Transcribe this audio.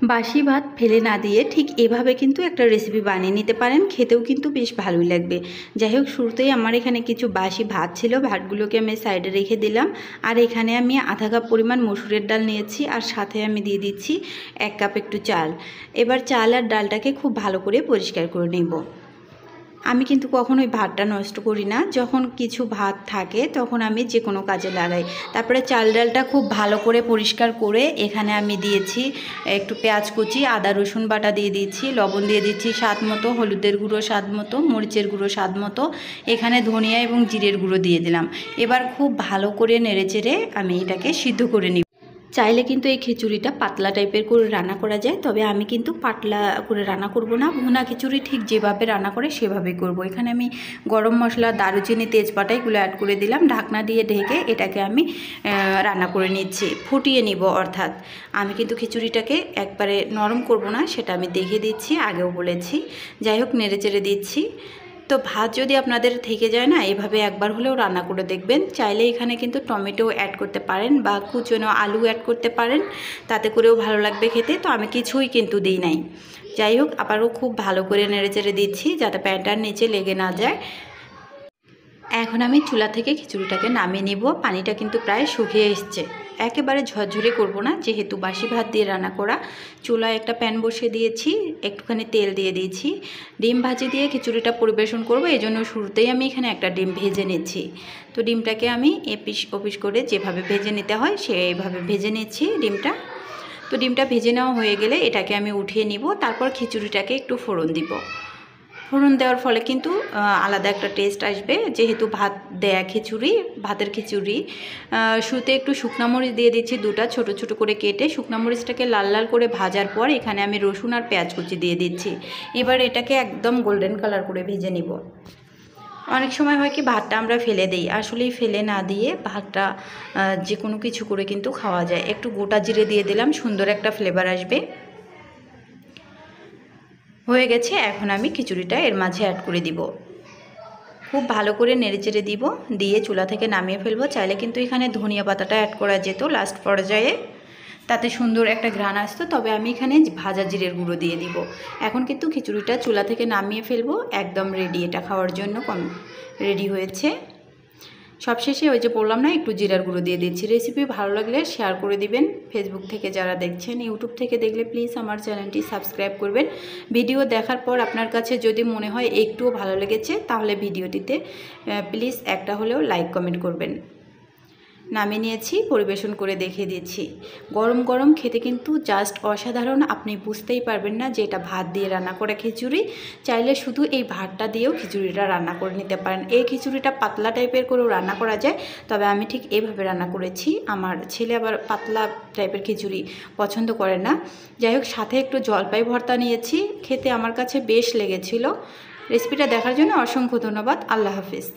বাসি ভাত ফেলে না দিয়ে ঠিক এভাবে কিন্তু একটা রেসিপি বানিয়ে নিতে পারেন, খেতেও কিন্তু বেশ ভালোই লাগবে। যাই হোক, শুরুতেই আমার এখানে কিছু বাসি ভাত ছিল, ভাতগুলোকে আমি সাইডে রেখে দিলাম। আর এখানে আমি আধা কাপ পরিমাণ মসুরের ডাল নিয়েছি, আর সাথে আমি দিয়ে দিচ্ছি 1 কাপ একটু চাল। এবার চাল আর ডালটাকে খুব ভালো করে পরিষ্কার করে নেব। আমি কিন্তু কখনোই ভাতটা নষ্ট করি না, যখন কিছু ভাত থাকে তখন আমি যে কোনো কাজে লাগাই। তারপরে চাল ডালটা খুব ভালো করে পরিষ্কার করে এখানে আমি দিয়েছি একটু পেঁয়াজ কুচি, আদা রসুন বাটা দিয়ে দিচ্ছি, লবণ দিয়ে দিচ্ছি স্বাদ মতো, হলুদের গুঁড়ো স্বাদ মতো, মরিচের গুঁড়ো স্বাদ মতো, এখানে ধনিয়া এবং জিরের গুঁড়ো দিয়ে দিলাম। এবার খুব ভালো করে নেড়েচেড়ে আমি এটাকে সিদ্ধ করে নিই। চাইলে কিন্তু এই খিচুড়িটা পাতলা টাইপের করে রান্না করা যায়, তবে আমি কিন্তু পাতলা করে রান্না করব না। ভুনা খিচুড়ি ঠিক যেভাবে রান্না করে সেভাবেই করব। এখানে আমি গরম মশলা, দারুচিনি, তেজপাতা এগুলো অ্যাড করে দিলাম। ঢাকনা দিয়ে ঢেকে এটাকে আমি রান্না করে নিচ্ছি, ফুটিয়ে নিব। অর্থাৎ আমি কিন্তু খিচুড়িটাকে একবারে নরম করব না, সেটা আমি দেখে দিচ্ছি, আগেও বলেছি। যাই হোক, নেড়েচেড়ে দিচ্ছি। তো ভাত যদি আপনাদের থেকে যায় না, এভাবে একবার হলেও রান্না করে দেখবেন। চাইলে এখানে কিন্তু টমেটো অ্যাড করতে পারেন বা কুচনো আলু অ্যাড করতে পারেন, তাতে করেও ভালো লাগবে খেতে। তো আমি কিছুই কিন্তু দিই নাই। যাই হোক, আবারও খুব ভালো করে নেড়েচেড়ে দিচ্ছি যাতে প্যানটার নিচে লেগে না যায়। এখন আমি চুলা থেকে খিচুড়িটাকে নামিয়ে নিব। পানিটা কিন্তু প্রায় শুকিয়ে এসছে। একেবারে ঝরঝরে করব না, যেহেতু বাসি ভাত দিয়ে রান্না করা। চুলায় একটা প্যান বসিয়ে দিয়েছি, একটুখানি তেল দিয়ে দিয়েছি। ডিম ভাজি দিয়ে খিচুড়িটা পরিবেশন করব, এই জন্য শুরুতেই আমি এখানে একটা ডিম ভেজে নিচ্ছি। তো ডিমটাকে আমি এপিস ওপিস করে যেভাবে ভেজে নিতে হয় সেইভাবে ভেজে নিচ্ছি ডিমটা। তো ডিমটা ভেজে নেওয়া হয়ে গেলে এটাকে আমি উঠিয়ে নিব। তারপর খিচুড়িটাকে একটু ফোড়ন দিব। ফোড়ন দেওয়ার ফলে কিন্তু আলাদা একটা টেস্ট আসবে, যেহেতু ভাত দেয়া খিচুড়ি, ভাতের খিচুড়ি। শুরুতে একটু শুকনো মরিচ দিয়ে দিচ্ছি, দুটা ছোট ছোট করে কেটে। শুকনো মরিচটাকে লাল লাল করে ভাজার পর এখানে আমি রসুন আর পেঁয়াজ কুচি দিয়ে দিচ্ছি। এবার এটাকে একদম গোল্ডেন কালার করে ভেজে নিব। অনেক সময় হয় কি, ভাতটা আমরা ফেলে দিই, আসলেই ফেলে না দিয়ে ভাতটা যে কোনো কিছু করে কিন্তু খাওয়া যায়। একটু গোটা জিরে দিয়ে দিলাম, সুন্দর একটা ফ্লেভার আসবে। হয়ে গেছে, এখন আমি খিচুড়িটা এর মাঝে অ্যাড করে দিব। খুব ভালো করে নেড়েচেড়ে দিব, দিয়ে চুলা থেকে নামিয়ে ফেলবো। চাইলে কিন্তু এখানে ধনিয়া পাতাটা অ্যাড করা যেত লাস্ট পর্যায়ে, তাতে সুন্দর একটা ঘ্রাণ আসতো। তবে আমি এখানে ভাজা জিরের গুঁড়ো দিয়ে দিব। এখন কিন্তু খিচুড়িটা চুলা থেকে নামিয়ে ফেলবো, একদম রেডি। এটা খাওয়ার জন্য রেডি হয়েছে। সবশেষে ওই যে বললাম না, একটু জিরার গুঁড়ো দিয়ে দিচ্ছি। রেসিপি ভালো লাগলে শেয়ার করে দিবেন। ফেসবুক থেকে যারা দেখছেন, ইউটিউব থেকে দেখলে প্লিজ আমার চ্যানেলটি সাবস্ক্রাইব করবেন। ভিডিও দেখার পর আপনার কাছে যদি মনে হয় একটুও ভালো লেগেছে, তাহলে ভিডিওটিতে প্লিজ একটা হলেও লাইক কমেন্ট করবেন। নামিয়ে নিয়েছি, পরিবেশন করে দেখিয়ে দিচ্ছি। গরম গরম খেতে কিন্তু জাস্ট অসাধারণ। আপনি বুঝতেই পারবেন না যে এটা ভাত দিয়ে রান্না করা খিচুড়ি। চাইলে শুধু এই ভাতটা দিয়েও খিচুড়িটা রান্না করে নিতে পারেন। এই খিচুড়িটা পাতলা টাইপের করেও রান্না করা যায়, তবে আমি ঠিক এইভাবে রান্না করেছি। আমার ছেলে আবার পাতলা টাইপের খিচুড়ি পছন্দ করে না। যাই হোক, সাথে একটু জলপাই ভর্তা নিয়েছি, খেতে আমার কাছে বেশ লেগেছিল। রেসিপিটা দেখার জন্য অসংখ্য ধন্যবাদ। আল্লাহ হাফিজ।